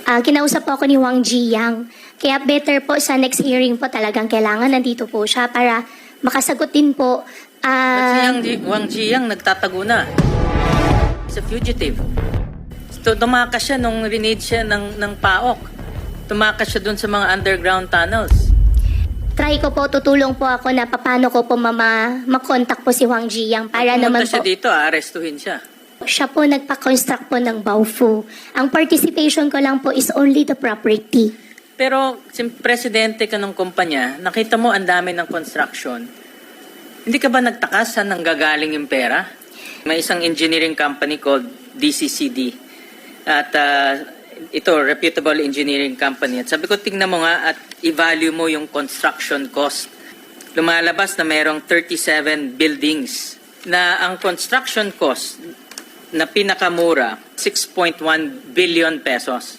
Kinausap po ako ni Wang Jiyang. Kaya better po sa next hearing po talagang kailangan nandito po siya para makasagot din po. Ba't si Wang Jiyang nagtatago na? He's a fugitive. Tumakas siya nung rinid siya ng PAOK. Tumakas siya dun sa mga underground tunnels. Try ko po, tutulong po ako na paano ko po makontak po si Wang Jiyang para naman Pumunta siya po. dito, arestuhin siya. Siya po nagpa-construct po ng Baofu. Ang participation ko lang po is only the property. Pero, presidente ka ng kumpanya, nakita mo ang dami ng construction. Hindi ka ba nagtaka saan nanggagaling yung pera? May isang engineering company called DCCD. At ito, reputable engineering company. At sabi ko, tingnan mo nga at i-value mo yung construction cost. Lumalabas na mayroong 37 buildings na ang construction cost na pinakamura, 6.1 billion pesos.